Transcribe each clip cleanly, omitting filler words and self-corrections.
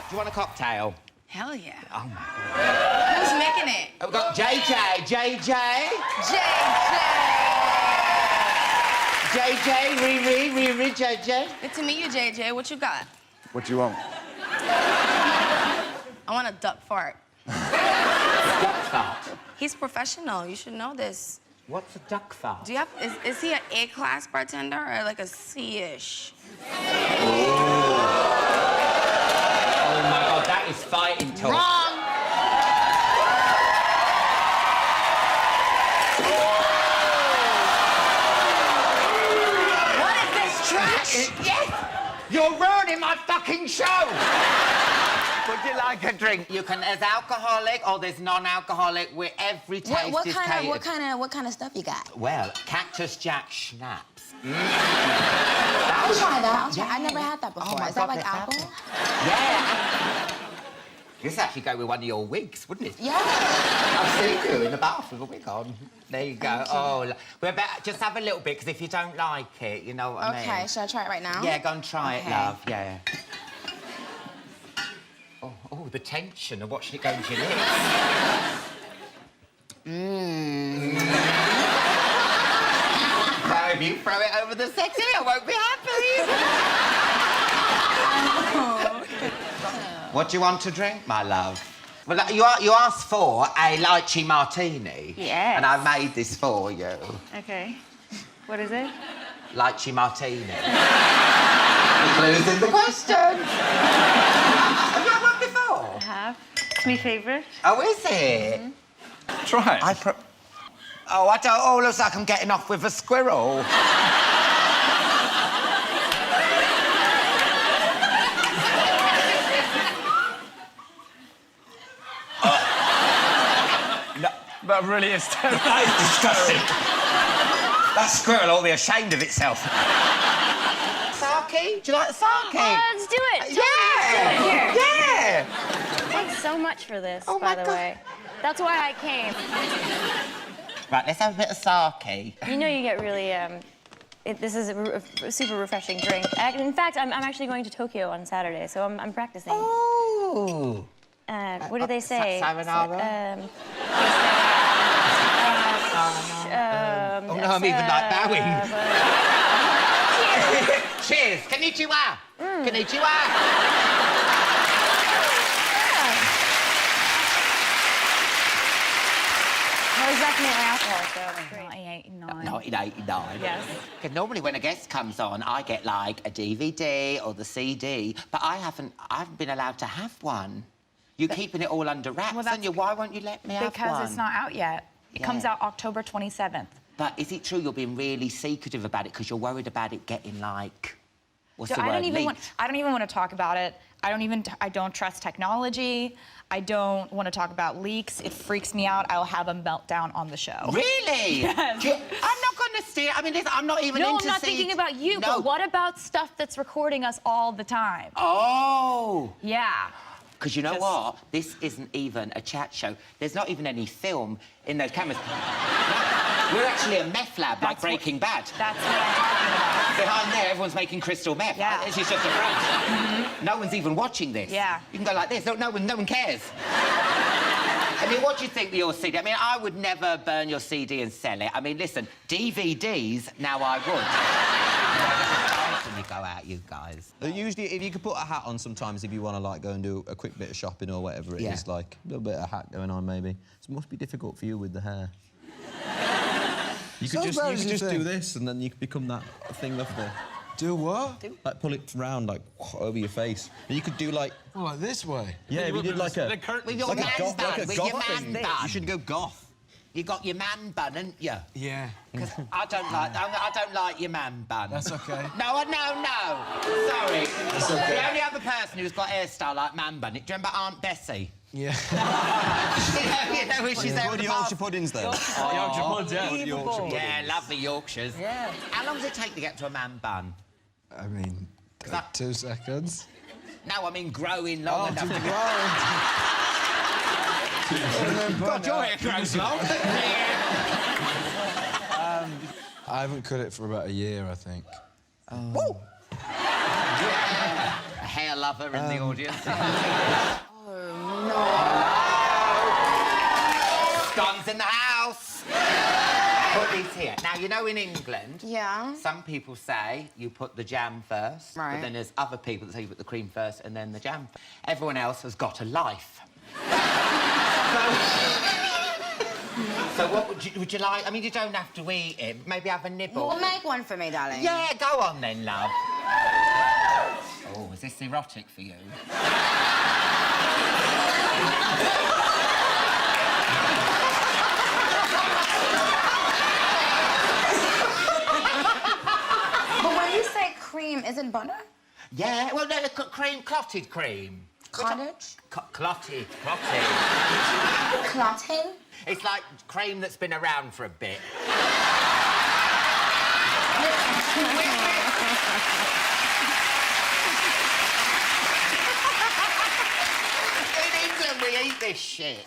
Do you want a cocktail? Hell yeah. Oh, my God. Who's making it? We've got JJ. JJ. JJ, Riri, JJ. Good to meet you, JJ. What you got? What do you want? I want a duck fart. Duck fart. He's professional. You should know this. What's a duck fart? Do you have? Is he an A-class bartender or like a C-ish? Oh my God, that is fighting talk. Wrong. What is this trash? Yes! You're ruining my fucking show! Would you like a drink? You can, there's alcoholic or there's non-alcoholic. Where every taste What is kind catered. of stuff you got? Well, Cactus Jack schnapps. I'll try that. I'll try. I never had that before. my Is that God, like let's apple? Yeah. This actually go with one of your wigs, wouldn't it? Yeah. I've seen you in the bath with a wig on. There you go. Thank you. Oh, we're about just have a little bit because if you don't like it, you know what I mean. Okay. Should I try it right now? Yeah, go and try Okay. it, love. Yeah. Oh, the tension of watching it go into your lips. Now, if you throw it over the settee, I won't be happy. What do you want to drink, my love? Well, you asked for a lychee martini. Yes. And I made this for you. Okay. What is it? Lychee martini. You're losing the question. Have you had one before? I have. It's my favourite. Oh, is it? Try it. Oh, I don't... Oh, looks like I'm getting off with a squirrel. No. That really is terrible. That is disgusting. That squirrel ought to be ashamed of itself. Sake? Do you like sake? Let's do it. Yeah! Yeah! Thanks so much for this, Oh, by my the God. way. That's why I came. Right, let's have a bit of sake. You know you get really, this is a super refreshing drink. In fact, I'm actually going to Tokyo on Saturday, so I'm practicing. Oh. What do they say? Sayonara? Oh, no, I'm even like bowing. Cheers. Cheers. Konnichiwa. Konnichiwa. Well, he's definitely alcohol, so great. 1989. Yes. Because normally when a guest comes on, I get like a DVD or the CD, but I haven't been allowed to have one. You're keeping it all under wraps, Well, aren't you? Why won't you let me have one? Because it's not out yet. It comes Yeah. out October 27th. But is it true you're being really secretive about it because you're worried about it getting like... What's the word? I don't even Leaked? want to talk about it. I don't trust technology. I don't want to talk about leaks. It freaks me out. I'll have a meltdown on the show. Really? Yes. I'm not going to steer. I mean, listen, I'm not even No, into I'm not thinking about you, but what about stuff that's recording us all the time? Oh. Yeah. Because you know what? This isn't even a chat show. There's not even any film in those cameras. We're actually a meth lab, like Breaking Bad. That's what I'm talking about. Behind there, everyone's making crystal meth. Yeah. This is just a front. No one's even watching this. Yeah. You can go like this. No one cares. I mean, what do you think of your CD? I mean, I would never burn your CD and sell it. I mean, listen, DVDs, now I would. When you go out, you guys. Usually, if you could put a hat on sometimes if you want to, like, go and do a quick bit of shopping or whatever it is, like, a little bit of hat going on, maybe. It must be difficult for you with the hair. You could just do this, and then you could become that thing off there. Do what? Like, pull it round, like, over your face. And you could do, like... Well, like this way? Yeah, if you did, like a... With your like man a goth, bun, like a with goth your man thing. bun. You should go goth. You got your man bun, haven't you? Yeah. Because I don't like your man bun. That's okay. No. Sorry. That's okay. The only other person who's got hairstyle like man bun. Do you remember Aunt Bessie? Yeah. you know when she's there with the Yorkshire puddings, then. Yorkshire puddings, yeah. Yeah, lovely Yorkshires. Yeah. How long does it take to get to a man bun? I mean, 2 seconds. No, I mean growing long enough to grow. God, your hair grows long. I haven't cut it for about a year, I think. Yeah. hair lover in the audience. Scones in the house. Put these here. Now, you know in England, some people say you put the jam first, but then there's other people that say you put the cream first and then the jam first. Everyone else has got a life. So what would you like? I mean, you don't have to eat it. Maybe have a nibble. Well, make one for me, darling. Yeah, go on then, love. Oh, is this erotic for you? But when you say cream, is it butter? Yeah, well, no, cream, clotted cream. Cottage? Clotted. Clotting? It's like cream that's been around for a bit. In England, we eat this shit.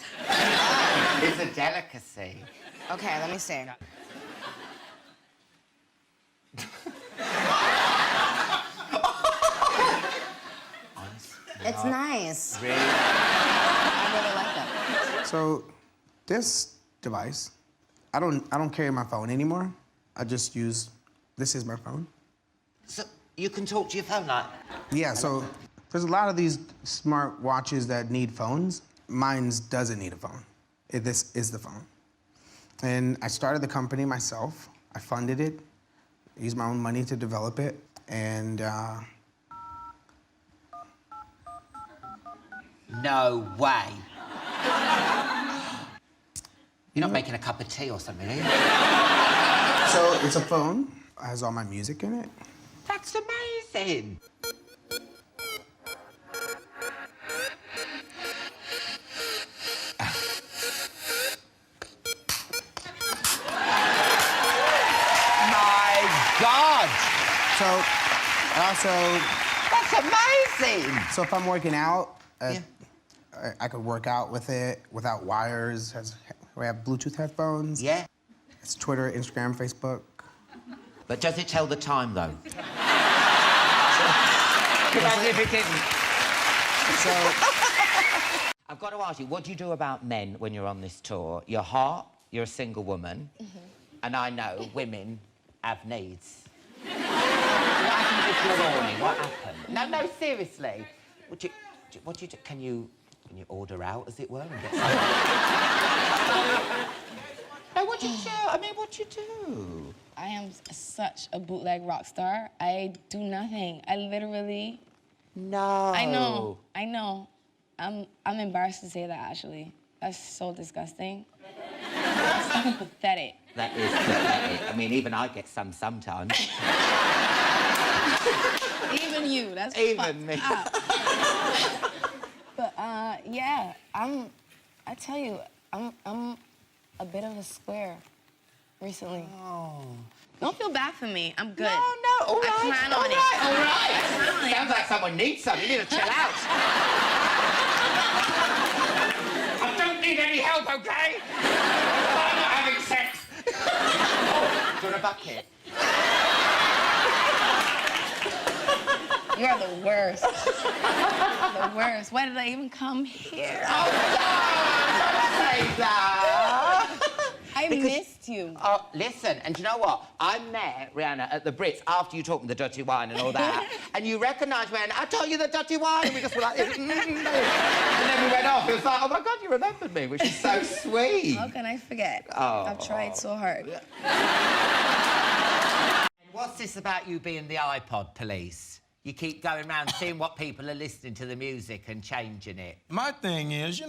It's a delicacy. Okay, let me see. It's nice. Really? I really like that. So, this device, I don't carry my phone anymore. I just use, this is my phone. So you can talk to your phone like... Yeah, so there's a lot of these smart watches that need phones. Mine doesn't need a phone. This is the phone. And I started the company myself. I funded it, used my own money to develop it, and No way. You're not making a cup of tea or something, are you? so it's a phone. It has all my music in it. That's amazing. My God! So, also... That's amazing! So if I'm working out, I could work out with it without wires. We have Bluetooth headphones. Yeah. It's Twitter, Instagram, Facebook. But does it tell the time, though? Imagine if it didn't. So... I've got to ask you, what do you do about men when you're on this tour? You're hot, you're a single woman, and I know women have needs. What happens if you're horny? What happens? No, seriously. What do you do? Can you order out, as it were, and get some... No, what do you do? I mean, what do you do? I am such a bootleg rock star. I do nothing. I literally... No. I know. I'm embarrassed to say that, actually. That's so disgusting. It's so pathetic. That is pathetic. I mean, even I get some sometimes. Even you, that's Even me. But, yeah, I tell you, I'm a bit of a square recently. Oh. Don't feel bad for me. I'm good. No, all right. I plan on it. All right. I plan on it. Sounds like someone needs some. You need to chill out. I don't need any help, OK? I'm not having sex. Do you want a bucket? You're the worst. The worst. Why did I even come here? Oh, don't say that. I missed you. Oh, listen, and do you know what? I met Rihanna at the Brits after you taught me the dirty wine and all that, and you recognised me, and I told you the dirty wine, and we just were like, and then we went off. It was like, oh my God, you remembered me, which is so sweet. How can I forget? Oh. I've tried so hard. What's this about you being the iPod police? You keep going around seeing what people are listening to the music and changing it. My thing is,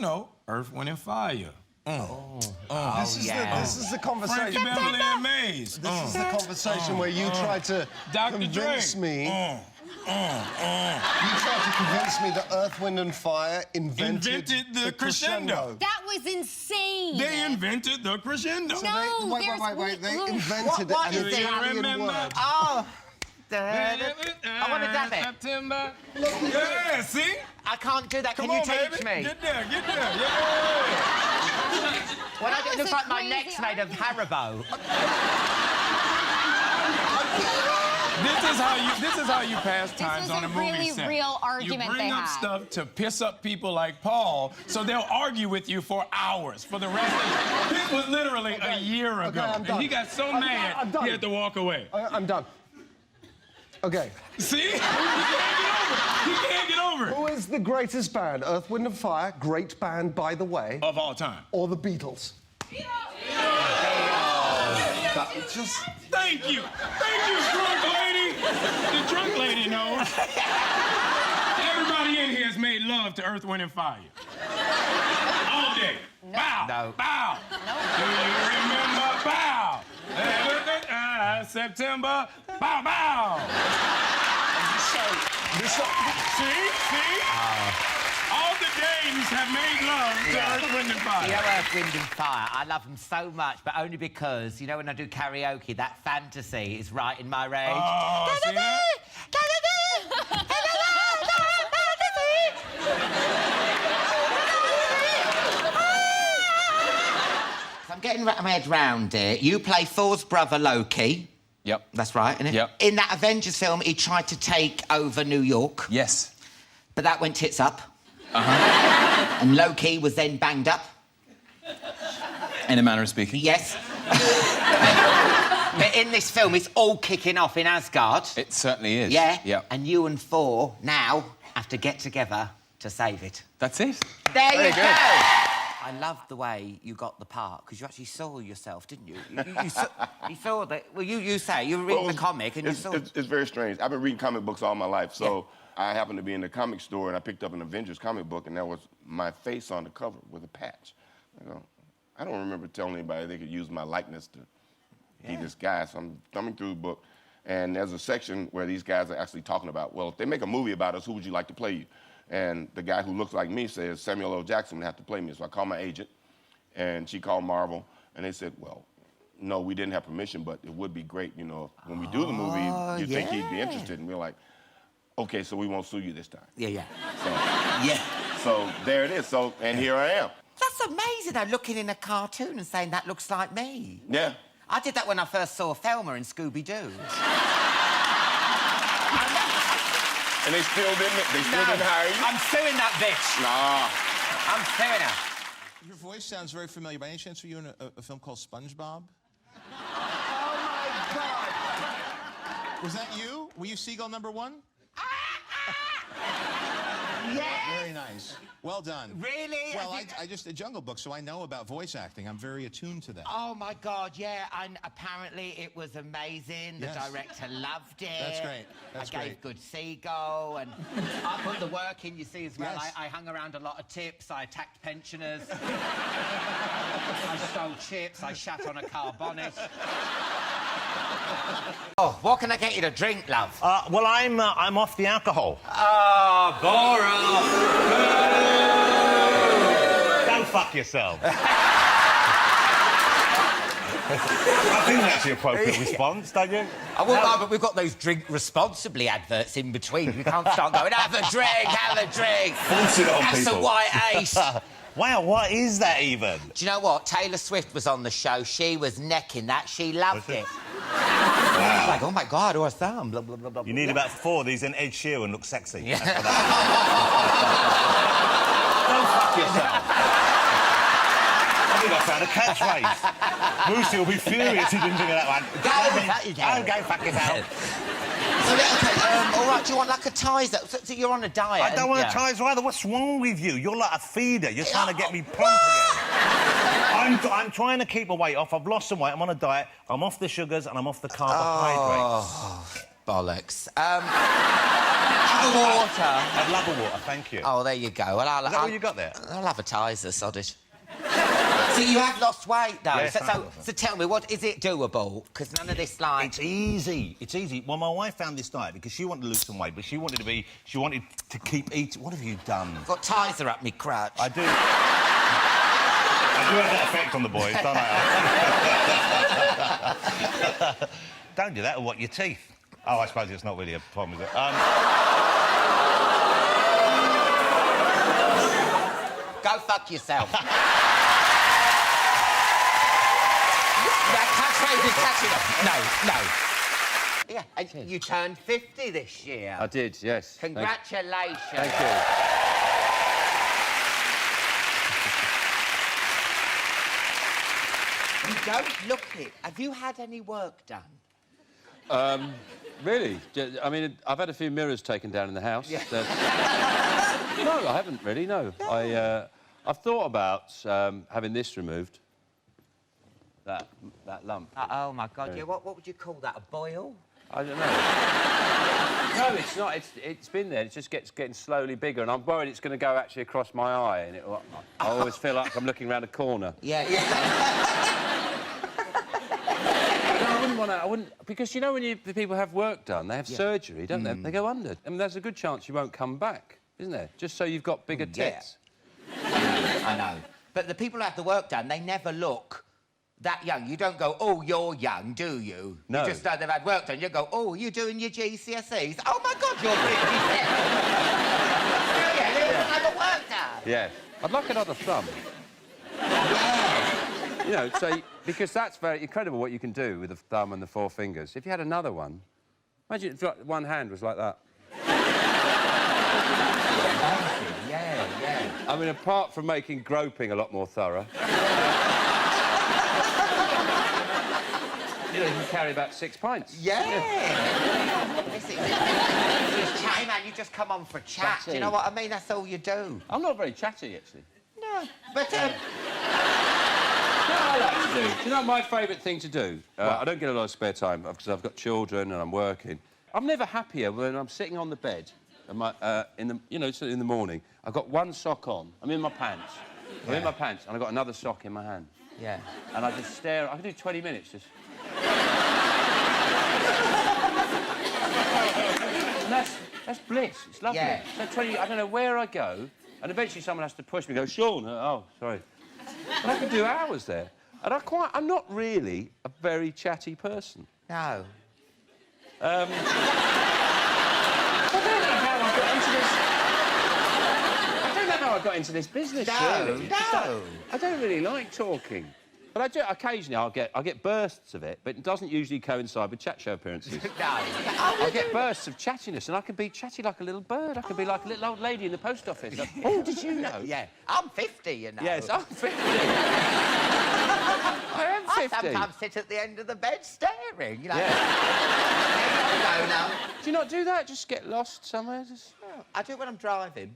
Earth, Wind, and Fire. This is the conversation. Frankie Beverly and Maze. This is the conversation where you try to convince me. You tried to convince me that Earth, Wind, and Fire invented the crescendo. That was insane. They invented the crescendo. No, wait. They invented What an is it? Italian word. Oh. I want to dab it. September. Yeah, see? I can't do that. Come Can you on, teach baby. me? Get there, yeah. Well, it looks like my neck's made of Haribo. This is how you pass times was on a a movie really set. real argument You bring they up had. stuff to piss up people like Paul, so they'll argue with you for hours for the rest of the... This was literally a year ago, I'm and done. he got so mad I'm done. he had to walk away. I'm done. Okay. See? He can't get over it. Who is the greatest band? Earth, Wind and Fire, great band, by the way. Of all time. Or the Beatles? Just... Thank you, drunk lady. The drunk lady knows. Everybody in here has made love to Earth, Wind and Fire. All day. No. Bow. No. Bow. No. Do you remember bow? September. Bow, bow. See? All the dames have made love to Earth, Wind and Fire. You know Earth, Wind and Fire? I love them so much, but only because, you know, when I do karaoke, that fantasy is right in my range. Oh, see that? I'm getting my head round it. You play Thor's brother, Loki. Yep. That's right, isn't it? Yep. In that Avengers film, he tried to take over New York. Yes. But that went tits up. Uh-huh. And Loki was then banged up. In a manner of speaking. Yes. But in this film, it's all kicking off in Asgard. It certainly is. Yeah. Yep. And you and Thor now have to get together to save it. That's it. There Very you good. go. I loved the way you got the part, because you actually saw yourself, didn't you? You saw that... Well, you say, you were reading the comic and you saw... It's very strange. I've been reading comic books all my life, so I happened to be in the comic store and I picked up an Avengers comic book and that was my face on the cover with a patch. I don't remember telling anybody they could use my likeness to be this guy, so I'm thumbing through the book and there's a section where these guys are actually talking about, well, if they make a movie about us, who would you like to play you? And the guy who looks like me says, Samuel L. Jackson would have to play me. So I called my agent, and she called Marvel, and they said, well, no, we didn't have permission, but it would be great, you know, when we do the movie, you think he'd be interested. And we're like, okay, so we won't sue you this time. Yeah. So, so there it is. So, and here I am. That's amazing, though, looking in a cartoon and saying that looks like me. Yeah. I did that when I first saw Thelma in Scooby-Doo. And they still didn't hire you? I'm suing that bitch. Nah. I'm suing her. Your voice sounds very familiar. By any chance, were you in a film called SpongeBob? Oh, my God. Was that you? Were you Seagull #1? Yes. Very nice. Well done. Really? Well, I just did Jungle Book, so I know about voice acting. I'm very attuned to that. Oh, my God, yeah. And apparently it was amazing. The director loved it. That's great. That's I gave good seagull, and I put the work in, you see, as well. Yes. I hung around a lot of tips. I attacked pensioners. I stole chips. I shat on a car bonnet. Oh, what can I get you to drink, love? Well, I'm off the alcohol. Oh, Borat! Go fuck yourself. I think that's the appropriate response, don't you? Oh, well, no, but we've got those drink responsibly adverts in between. We can't start going, have a drink, have a drink. Force it on That's people. a white ace. Wow, what is that even? Do you know what? Taylor Swift was on the show. She was necking that. She loved it. Wow. Like, oh, my God, or a thumb. Blah, blah, blah, blah, You need about 4 of these and Ed Sheeran looks sexy. Yeah. That's what Go fuck yourself. I think I found a catchphrase. Brucey will be furious he didn't think of that one. Go fuck yourself. All right, do you want like a Tizer? So you're on a diet. I don't want a Tizer either. What's wrong with you? You're like a feeder. You're trying to get me plump again. I'm trying to keep my weight off. I've lost some weight. I'm on a diet. I'm off the sugars and I'm off the carbohydrates. Oh, bollocks. Have a water. I'd love a water, thank you. Oh, there you go. Well, Is that what you got there? I'll have a Tizer, soddish. So you have lost weight, though. Yes, so tell me, what is it doable? Because none of this, like... It's easy. It's easy. Well, my wife found this diet because she wanted to lose some weight, but she wanted to keep eating. What have you done? I've got Tizer up me crutch. I do. I do have that effect on the boys, don't I? Don't do that, or what, your teeth? Oh, I suppose it's not really a problem, is it? Go fuck yourself. That catchphrase is catching up. No. Yeah, and you turned 50 this year. I did, yes. Congratulations. Thank you. You don't look it. Have you had any work done? Really? I mean, I've had a few mirrors taken down in the house. Yeah. No, I haven't really, no. I've thought about having this removed. That lump. Oh, my God, yeah, what would you call that, a boil? I don't know. No, it's not. It's been there. It just getting slowly bigger, and I'm worried it's going to go actually across my eye, and I always feel like I'm looking around a corner. Yeah. No, I wouldn't, because you know when the people have work done, they have surgery, don't they? They go under. I mean, there's a good chance you won't come back, isn't there? Just so you've got bigger tits. I know. But the people who have the work done, they never look that young. You don't go, oh, you're young, do you? No. You just know they've had work done. You go, oh, you're doing your GCSEs? Oh, my God, you're really yeah, they haven't had the work done. Yeah. I'd like another thumb. You know, so, because that's very incredible what you can do with the thumb and the 4 fingers. If you had another one, imagine if one hand was like that. Yeah. I mean, apart from making groping a lot more thorough. You know, you can carry about 6 pints. Yeah. Listen, just chatty, man, you just come on for a chat. Chatty. Do you know what I mean? That's all you do. I'm not very chatty, actually. No, but... You know what I like to do? Do you know my favourite thing to do? I don't get a lot of spare time because I've got children and I'm working. I'm never happier when I'm sitting on the bed and in the morning. I've got one sock on. I'm in my pants. I'm in my pants and I've got another sock in my hand. Yeah. And I just stare. I can do 20 minutes just. And that's bliss. It's lovely. Yeah. So 20. I don't know where I go, and eventually someone has to push me. Go, Sean. Oh, sorry. And I could do hours there. And I'm not really a very chatty person. No. I don't know how I got into this business, really. No. I don't really like talking. But I do, occasionally I'll get bursts of it, but it doesn't usually coincide with chat show appearances. No. I get bursts of chattiness, and I can be chatty like a little bird. I can be like a little old lady in the post office. Like, oh, did you know? Yeah. I'm 50, you know. Yes, I'm 50. I am 50. I sometimes sit at the end of the bed staring, you know. Yeah. No. Do you not do that? Just get lost somewhere? Just... No, I do it when I'm driving.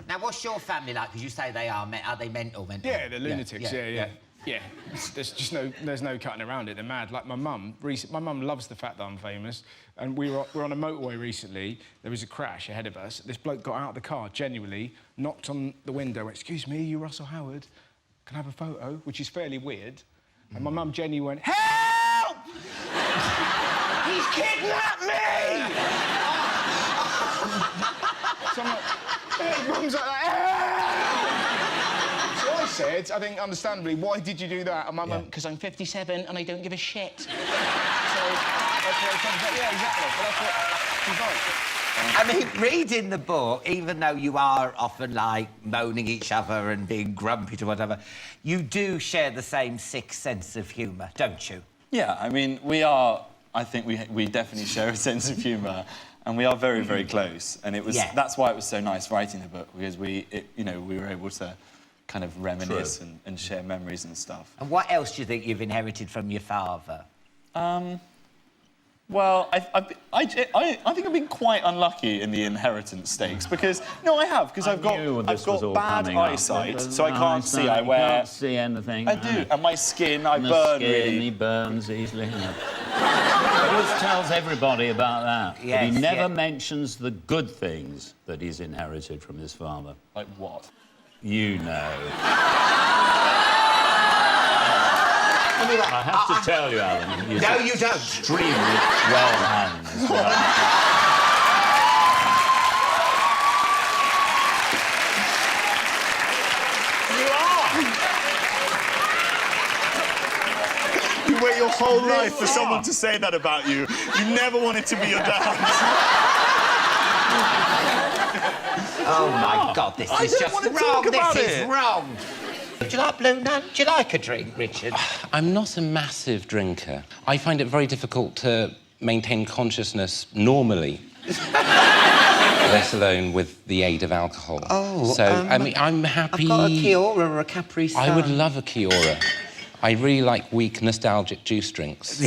Now, what's your family like? Because you say they are they mental? Yeah, they're lunatics, yeah. There's just no cutting around it. They're mad. Like my mum loves the fact that I'm famous. And we're on a motorway recently. There was a crash ahead of us. This bloke got out of the car, genuinely, knocked on the window, went, "Excuse me, you Russell Howard? Can I have a photo?" Which is fairly weird. And my mum genuinely went, "Help! He's kidnapped me!" So I'm like, hey, mum's like that. So I said, I think understandably, why did you do that? And my mum, because I'm 57 and I don't give a shit. So that's what I said. Yeah, exactly. But that's what she's like. I mean, reading the book, even though you are often, like, moaning each other and being grumpy to whatever, you do share the same sixth sense of humour, don't you? Yeah, I mean, I think we definitely share a sense of humour. And we are very, very close. And that's why it was so nice writing the book, because we were able to kind of reminisce and share memories and stuff. And what else do you think you've inherited from your father? Well, I think I've been quite unlucky in the inheritance stakes because I've got bad eyesight, so I can't see. I can't see anything. I do, and my skin, I burn really. He burns easily. He always tells everybody about that. Yes, but he never mentions the good things that he's inherited from his father. Like what? You know. I have to tell you, Alan. No, you don't. Extremely well hands. You wait your whole life for someone to say that about you. You never want it to be your dad. Oh, my God, this is just wrong. This is wrong. Do you like Blue Nun? Do you like a drink, Richard? I'm not a massive drinker. I find it very difficult to maintain consciousness normally. Let alone with the aid of alcohol. Oh, so, I mean, I'm happy... I've got a Kiora or a Capri Sun. I would love a Kiora. I really like weak, nostalgic juice drinks. Oh,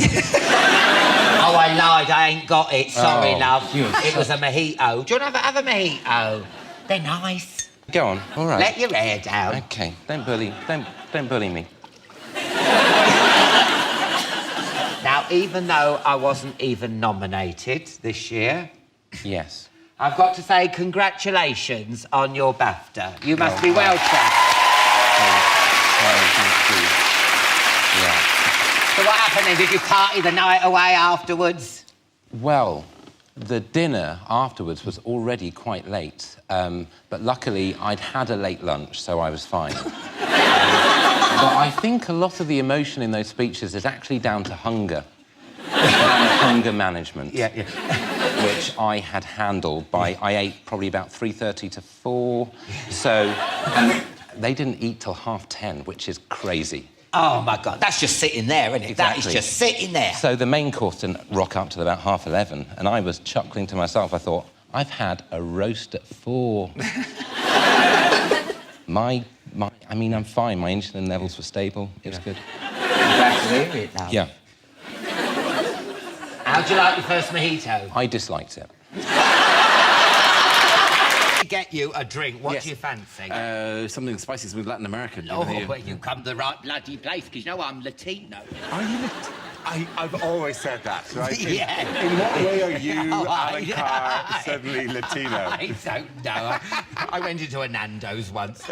I lied. I ain't got it. Sorry, Oh, love. It was a mojito. Do you want to have a mojito? They're nice. Go on, all right. Let your hair down. OK, don't bully me. Now, even though I wasn't even nominated this year... Yes. I've got to say congratulations on your BAFTA. You must be well chuffed. Thank you. Yeah. So what happened then? Did you party the night away afterwards? Well, the dinner afterwards was already quite late, but luckily I'd had a late lunch, so I was fine. But I think a lot of the emotion in those speeches is actually down to hunger. Hunger management. Yeah. Which I had handled by... I ate probably about 3:30 to 4, so... And they didn't eat till 10:30, which is crazy. Oh, my God. That's just sitting there, isn't it? Exactly. That is just sitting there. So the main course didn't rock up till about 11:30, and I was chuckling to myself. I thought, I've had a roast at 4. I mean, I'm fine. My insulin levels were stable. It was good. Glad to hear it, though. Yeah. How'd you like your first mojito? I disliked it. Get you a drink. What do you fancy? Something spicy, something Latin American. Oh, well, you come to the right bloody place, because you know I'm Latino. Are you I've always said that, right? Yeah. In what way are you, Alan Carr, suddenly Latino? I don't know. I went into a Nando's once.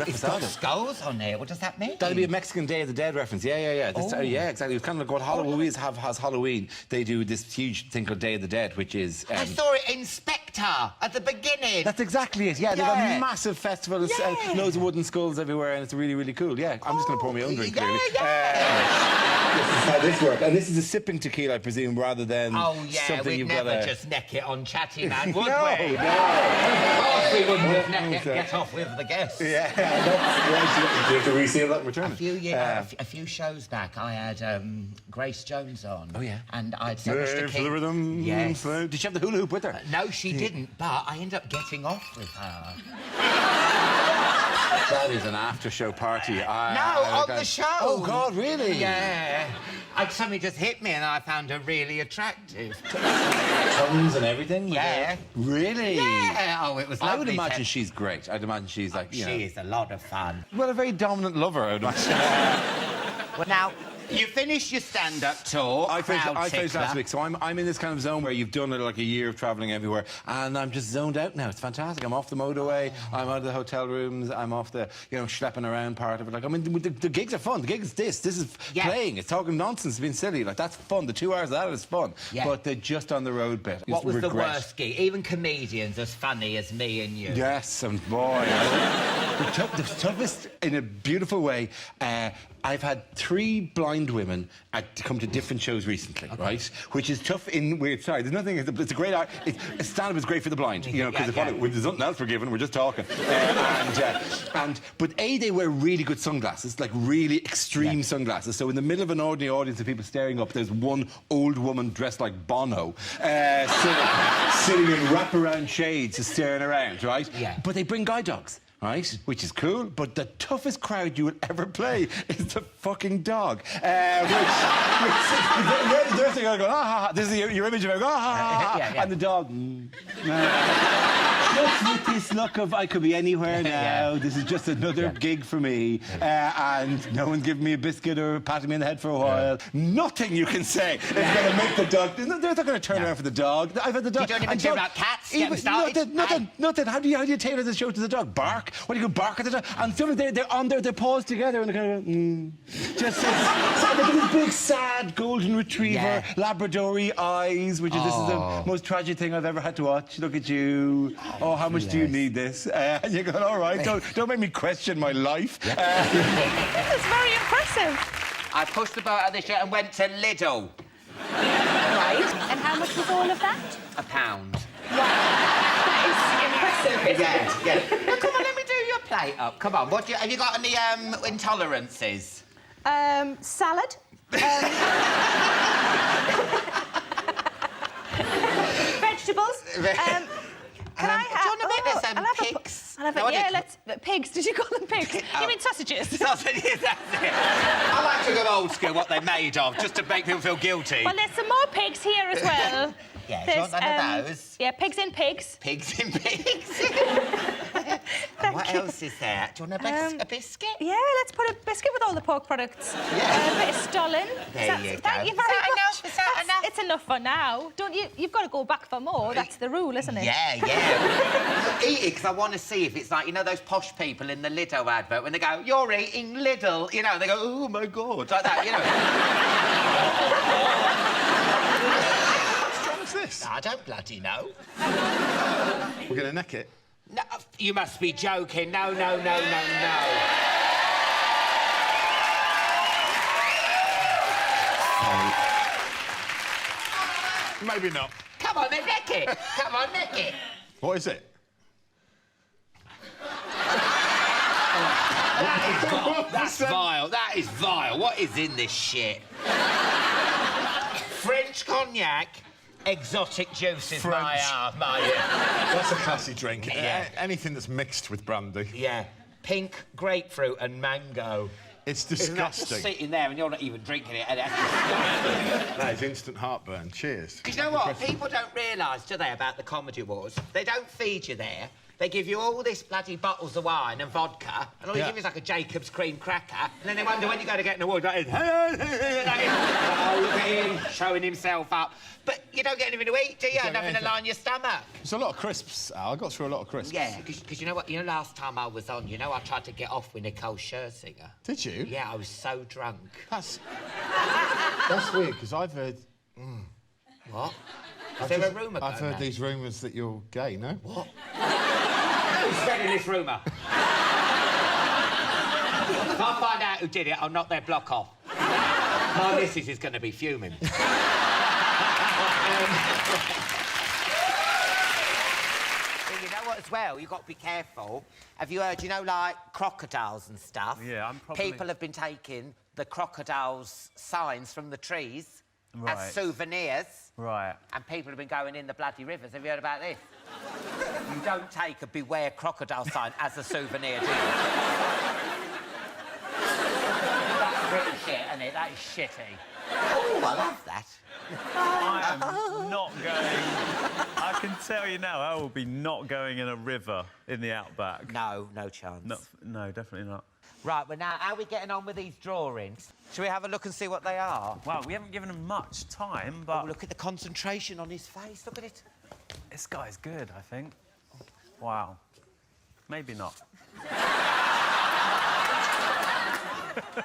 It's got skulls on there. What does that mean? That'll be a Mexican Day of the Dead reference. Yeah. Yeah, exactly. It's kind of like what Halloween has Halloween. They do this huge thing called Day of the Dead, which is... I saw it in Spectre at the beginning. That's exactly it, yeah. They've got a massive festival, loads of wooden skulls everywhere, and it's really, really cool. Yeah, I'm just going to pour my own drink, clearly. This is how this works. And this is a sipping tequila, I presume, rather than something we'd you've never got to... just neck it on Chatty, man, would No. we? Of course we wouldn't just neck it and get off with the guests. Yeah, you have to reseal that and return it. A few shows back, I had Grace Jones on. Oh, yeah. And I'd so much to keep... rhythm. Yes. Did she have the hula hoop with her? No, she didn't, but I ended up getting off with her. That is an after-show party. On the show. Oh, God, really? Yeah. Something just hit me and I found her really attractive. Tongues and everything? Yeah. Really? Yeah. Oh, it was lovely. I would imagine she's great. I'd imagine she's like, She is a lot of fun. Well, a very dominant lover, I would imagine. Well, now, you finished your stand-up tour. I finished last week, so I'm in this kind of zone where you've done like a year of travelling everywhere, and I'm just zoned out now. It's fantastic. I'm off the motorway, I'm out of the hotel rooms, I'm off the, schlepping around part of it. Like, I mean, the gigs are fun. The gig is this is playing. It's talking nonsense, being silly. Like, that's fun. The 2 hours of that is fun. Yeah. But the just on the road bit is What was regret. the worst gig? Even comedians as funny as me and you. Yes, and boy, the toughest, in a beautiful way, I've had 3 blind women come to different shows recently, right? Which is tough in weird side. There's nothing. It's a great art. Stand-up is great for the blind, because there's nothing else we're given. We're just talking. But they wear really good sunglasses, like really extreme sunglasses. So in the middle of an ordinary audience of people staring up, there's one old woman dressed like Bono, sitting in wraparound shades, just staring around, right? Yeah. But they bring guide dogs. Right, which is cool, but the toughest crowd you would ever play is the fucking dog. They're going, this is your image of it, and the dog. Just with this look of I could be anywhere now. This is just another gig for me, and no one's giving me a biscuit or patting me in the head for a while. Nothing you can say is going to make the dog. They're not going to turn around for the dog. I've had the dog. You don't even care about cats. Nothing. How do you tailor the show to the dog? Bark. What do you go bark at the dog? And some of they're on their paws together and they're kind of just this big sad golden retriever, Labrador-y eyes, which is this is the most tragic thing I've ever had to watch. Look at you. Oh, how much do you need this? And you're going, all right, don't make me question my life. That's very impressive. I pushed the boat out of this year and went to Lidl. Right. And how much was all of that? £1. That is impressive. Yeah. Now, come on, let me do your plate up. Come on. Have you got any intolerances? Salad. Vegetables. Can I have... Do you want to make this pigs? Pigs. Did you call them pigs? You mean sausages? Sausages, that's it. I like to go old school, what they're made of, just to make people feel guilty. Well, there's some more pigs here as well. Yeah, do you want one of those? Yeah, pigs in pigs. Pigs in pigs. And what else is there? Do you want a biscuit? Yeah, let's put a biscuit with all the pork products. Yeah. A bit of stollen. There you go. Thank you very much. Is that enough? It's enough for now. Don't you? You've got to go back for more. That's the rule, isn't it? Yeah. Eat it, because I want to see if it's like, you know those posh people in the Lidl advert, when they go, "You're eating Lidl," you know, they go, "Oh, my God," like that, you know. What's this? I don't bloody know. We're going to neck it. No, you must be joking. No. Maybe not. Come on, then, neck it. Come on, neck it. What is it? That's vile. That is vile. What is in this shit? French cognac, exotic juices, my. That's a classy drink. Yeah. Anything that's mixed with brandy. Yeah. Pink grapefruit and mango. It's Isn't that disgusting. just sitting there and you're not even drinking it? That is instant heartburn. Cheers. Because you know what? People don't realise, do they, about the Comedy Awards? They don't feed you there. They give you all this bloody bottles of wine and vodka, and all you give you is like a Jacob's cream cracker, and then they wonder when you go to get an award, like, showing himself up. But you don't get anything to eat, do you? Nothing to line your stomach. There's a lot of crisps, Al. I got through a lot of crisps. Yeah, because you know what? You know, last time I was on, you know, I tried to get off with Nicole Scherzinger. Did you? Yeah, I was so drunk. That's weird, because I've heard... What? Is there a rumour going I've heard on? these rumours that you're gay, no? What? Who's spreading this rumour? If I find out who did it, I'll knock their block off. My missus is going to be fuming. You know what, as well? You've got to be careful. Have you heard, you know, like, crocodiles and stuff? Yeah, I'm probably... People have been taking the crocodiles' signs from the trees Right. as souvenirs. Right. And people have been going in the bloody rivers. Have you heard about this? You don't take a beware crocodile sign as a souvenir, do you? That's pretty shit, isn't it? That is shitty. Oh, I love that. I am not going... I can tell you now, I will be not going in a river in the outback. No, no chance. No, definitely not. Right, well, now, how are we getting on with these drawings? Shall we have a look and see what they are? Well, we haven't given him much time, but... Oh, look at the concentration on his face. Look at it. This guy's good, I think. Wow. Maybe not.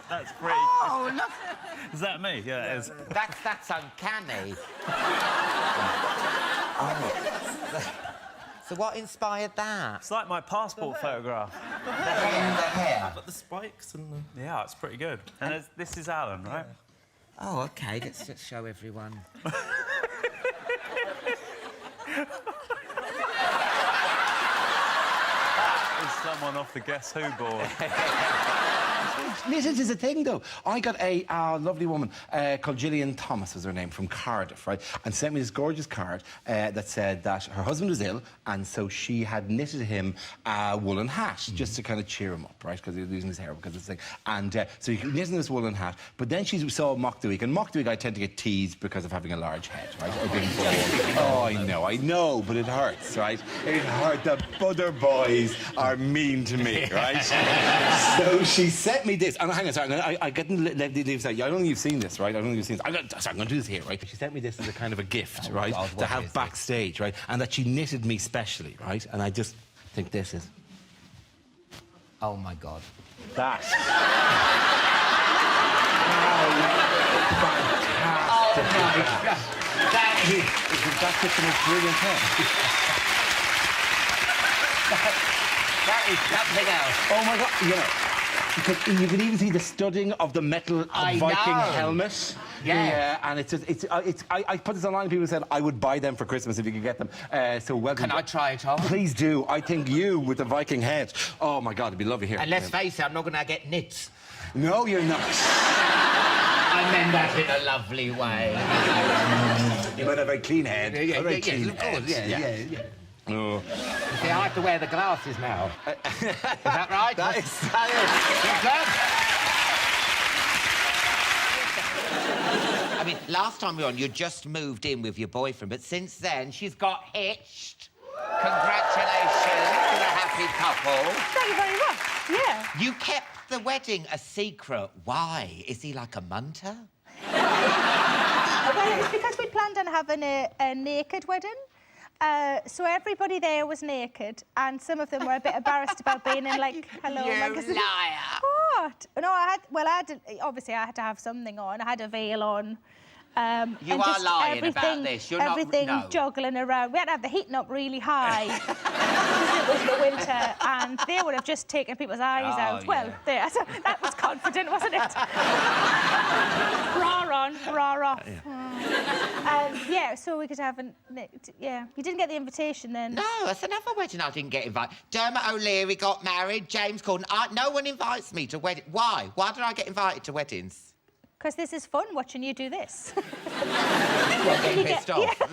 That's pretty... Oh, look. Is that me? Yeah, it is. That's uncanny. So what inspired that? It's like my passport photograph. The hair. But the spikes and the... Yeah, it's pretty good. And this is Alan, right? Oh, OK. Let's show everyone. Is someone off the Guess Who board. This is a thing, though. I got a lovely woman called Gillian Thomas, was her name, from Cardiff, right? And sent me this gorgeous card that said that her husband was ill, and so she had knitted him a woolen hat just to kind of cheer him up, right? Because he was losing his hair because of this thing. And so he knitted him this woolen hat, but then she saw Mock the Week, and Mock the Week I tend to get teased because of having a large head, right? Or being bald. Oh, I know, but it hurts, right? It hurt. The other boys are mean to me, right? So she sent me this. And hang on, sorry, I didn't let the leaves out. I don't think you've seen this, right? I don't think you've seen this. I'm going to do this here, right? She sent me this as a kind of a gift, right? God, to have backstage, right? And that she knitted me specially, right? And I just think this is... Oh, my God. That. Oh, my God. That's just the most brilliant thing. That is something else. Oh, my God. You know... Because you can even see the studding of the metal Viking helmet. Yeah. And it's I put this online and people said I would buy them for Christmas if you could get them. So welcome. Can I try it on? Please do. I think you with the Viking head. Oh my God, it'd be lovely here. And let's face it, I'm not going to get knits. No, you're not. I meant that in a lovely way. You might have a clean head. Yeah, a very yes, clean of course, head. yeah. Oh. You see, I have to wear the glasses now. Is that right? That is science. I mean, last time we were on, you just moved in with your boyfriend, but since then, she's got hitched. Congratulations to the happy couple. Thank you very much. Yeah. You kept the wedding a secret. Why? Is he like a munter? Well, it's because we planned on having a naked wedding. So everybody there was naked, and some of them were a bit embarrassed about being in, like, hello. You magazine. liar. What? No, obviously I had to have something on. I had a veil on. You and are just lying about this. You're everything not... no. juggling around. We had to have the heating up really high because it was the winter, and they would have just taken people's eyes out. Well, there. So that was confident, wasn't it? Bra on, bra off. Yeah, so we could have yeah. You didn't get the invitation then. No, that's another wedding I didn't get invited. Dermot O'Leary got married, James Corden. No one invites me to weddings. Why? Why did I get invited to weddings? Because this is fun, watching you do this. You're getting pissed off. Yeah.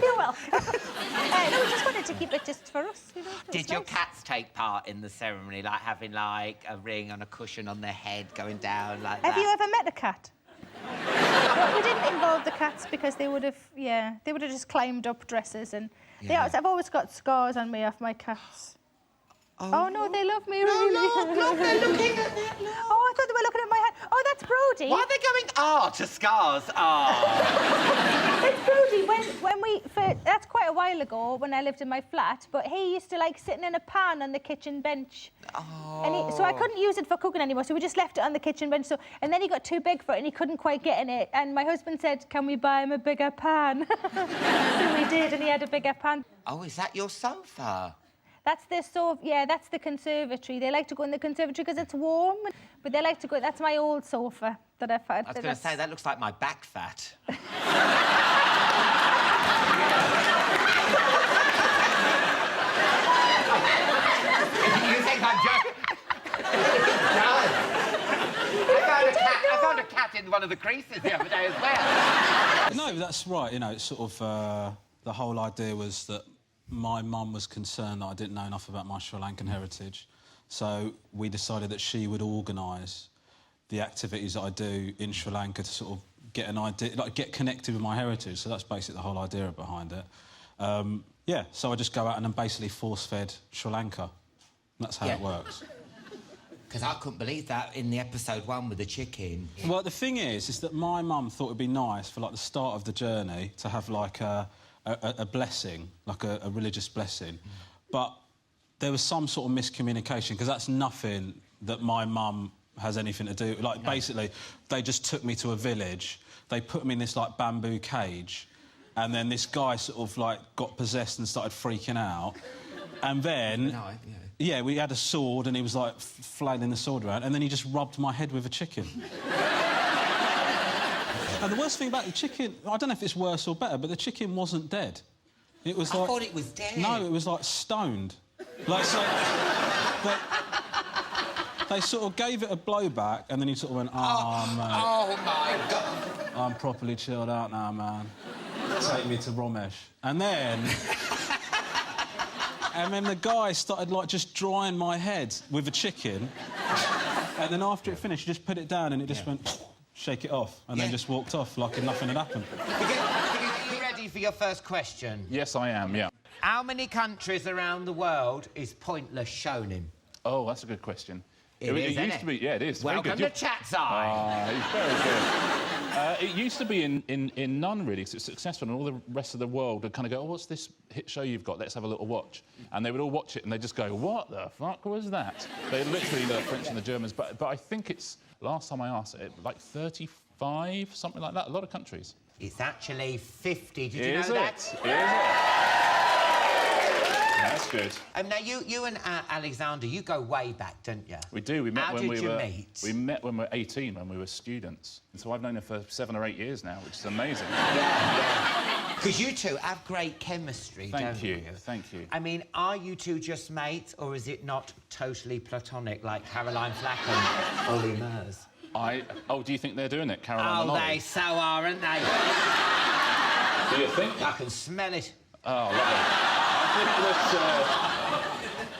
You're welcome. No, we just wanted to keep it just for us, you know. Did your cats take part in the ceremony, like having, like, a ring on a cushion on their head going down like that? Have you ever met a cat? Well, we didn't involve the cats because they would have, they would have just climbed up dresses and... I've always got scars on me off my cats. Oh, no, they love me, really. Look, they're looking at that. Oh, I thought they were looking at my hand. Oh, that's Brody. Why are they going, to scars? It's Brody. That's quite a while ago when I lived in my flat, but he used to like sitting in a pan on the kitchen bench. And so I couldn't use it for cooking anymore, so we just left it on the kitchen bench. And then he got too big for it and he couldn't quite get in it. And my husband said, can we buy him a bigger pan? So we did, and he had a bigger pan. Oh, is that your sofa? That's that's the conservatory. They like to go in the conservatory because it's warm, but they like to go... That's my old sofa that I've had. I was going to say, that looks like my back fat. You think I'm joking? I found a cat in one of the creases the other day as well. No, that's right. You know, it's sort of... the whole idea was that my mum was concerned that I didn't know enough about my Sri Lankan heritage, so we decided that she would organise the activities that I do in Sri Lanka to sort of get an idea, like get connected with my heritage. So that's basically the whole idea behind it. So I just go out and then basically force-fed Sri Lanka. That's how it works. Because I couldn't believe that in the episode 1 with the chicken. Well, the thing is that my mum thought it'd be nice for, like, the start of the journey to have, like, a blessing, like a religious blessing. But there was some sort of miscommunication, because that's nothing that my mum has anything to do... Like, basically, they just took me to a village, they put me in this, like, bamboo cage, and then this guy sort of, like, got possessed and started freaking out. And then... Yeah, we had a sword, and he was, like, flailing the sword around, and then he just rubbed my head with a chicken. And the worst thing about the chicken, I don't know if it's worse or better, but the chicken wasn't dead. It was like... I thought it was dead. No, it was, like, stoned. Like, so... They sort of gave it a blowback, and then he sort of went, mate. Oh, my God. I'm properly chilled out now, man. Take me to Ramesh. And then... And then the guy started, like, just drying my head with a chicken. And then after it finished, he just put it down and it just went, shake it off, and then just walked off like nothing had happened. Are you ready for your first question? Yes, I am, yeah. How many countries around the world is Pointless shown in? Oh, that's a good question. It used to be, yeah, it is. Welcome to Chat's Eye. It's very good. It used to be in none, really, because it's successful, and all the rest of the world would kind of go, oh, what's this hit show you've got? Let's have a little watch. And they would all watch it, and they'd just go, what the fuck was that? They literally, the French and the Germans, but I think it's, last time I asked it, like 35, something like that, a lot of countries. It's actually 50. Did you know that? Is it? That's good. Now, you and Alexander, you go way back, don't you? We do. We met when we were... How did you meet? We met when we were 18, when we were students. And so I've known her for 7 or 8 years now, which is amazing. Yeah. Because you two have great chemistry, don't you? Thank you. I mean, are you two just mates, or is it not totally platonic, like Caroline Flack and Ollie Murs? Oh, do you think they're doing it, Caroline? Oh, and Ollie? they so are, aren't they? Do you think? I can smell it. Oh, lovely.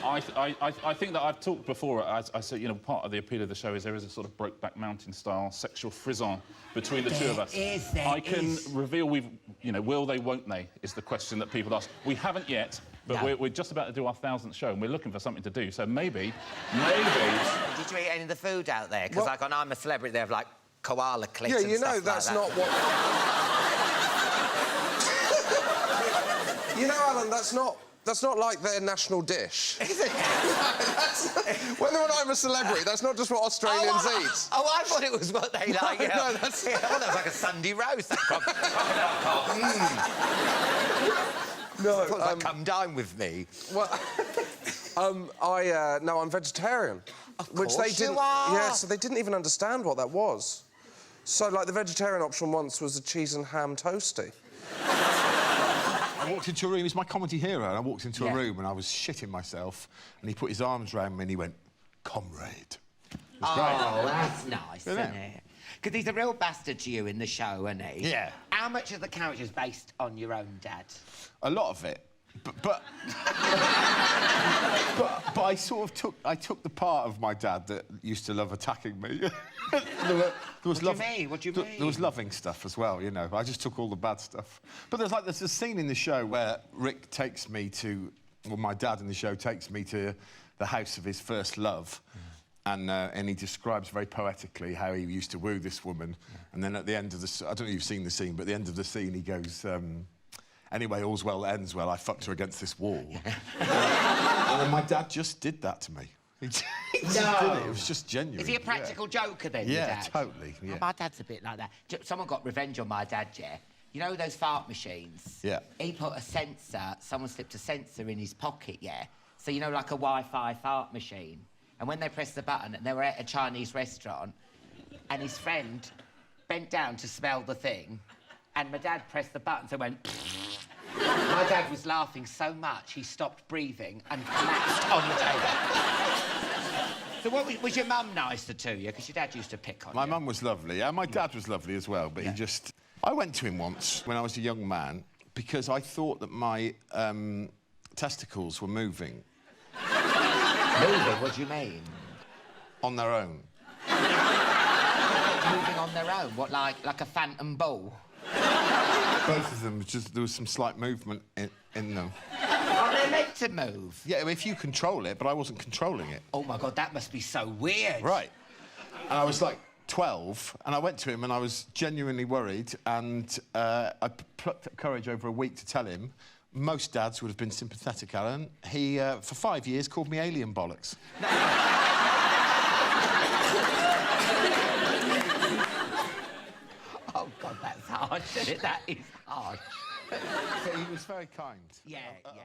I think that I've talked before. I said, you know, part of the appeal of the show is there is a sort of Brokeback Mountain-style sexual frisson between the two of us. I can reveal you know, will they, won't they, is the question that people ask. We haven't yet, but we're just about to do our 1000th show, and we're looking for something to do. So maybe. Did you eat any of the food out there? Because like on I'm a Celebrity, they have like koala clips. Yeah, and you know stuff that's like not that. what. You know, Alan, that's not like their national dish. Is it? When they're on I'm a Celebrity, that's not just what Australians eat. Oh, I thought it was what they like. No, no, that's... Yeah, well, that was like a Sunday roast. That No, it was like, come dine with me. Well, no, I'm vegetarian. Which they didn't. You are. Yeah, so they didn't even understand what that was. So, like, the vegetarian option once was a cheese and ham toasty. I walked into a room, he's my comedy hero, and I walked into a room and I was shitting myself, and he put his arms around me and he went, comrade. It was Oh, great. that's nice, isn't it? Because he's a real bastard to you in the show, isn't he? Yeah. How much of the character is based on your own dad? A lot of it. But I sort of took the part of my dad that used to love attacking me. What do you mean? There was loving stuff as well, you know. I just took all the bad stuff. But there's a scene in the show where Rick takes me to, well, my dad in the show takes me to the house of his first love. And he describes very poetically how he used to woo this woman. And then at the end of the... I don't know if you've seen the scene, but at the end of the scene he goes... Anyway, all's well that ends well. I fucked her against this wall. And my dad just did that to me. He just did it. It was just genuine. Is he a practical joker then, your Yeah, dad? totally. Yeah. Oh, my dad's a bit like that. Someone got revenge on my dad, yeah? You know those fart machines? Yeah. He put a sensor, someone slipped a sensor in his pocket, yeah? So, you know, like a Wi-Fi fart machine. And when they pressed the button, and they were at a Chinese restaurant, and his friend bent down to smell the thing, and my dad pressed the button, so it went... My dad was laughing so much, he stopped breathing and collapsed on the table. So what, was your mum nicer to you? Because your dad used to pick on you. My mum was lovely, and my dad was lovely as well, but he just... I went to him once, when I was a young man, because I thought that my testicles were moving. Moving? What do you mean? On their own. Moving on their own? What, like a phantom ball? Both of them, just there was some slight movement in them. Are they meant to move? Yeah, if you control it, but I wasn't controlling it. Oh, my God, that must be so weird. Right. And I was, like, 12, and I went to him, and I was genuinely worried, and I plucked up courage over a week to tell him. Most dads would have been sympathetic, Alan. He, for 5 years, called me alien bollocks. Oh, God, that's harsh, isn't it? That is harsh. He was very kind. Yeah, yeah.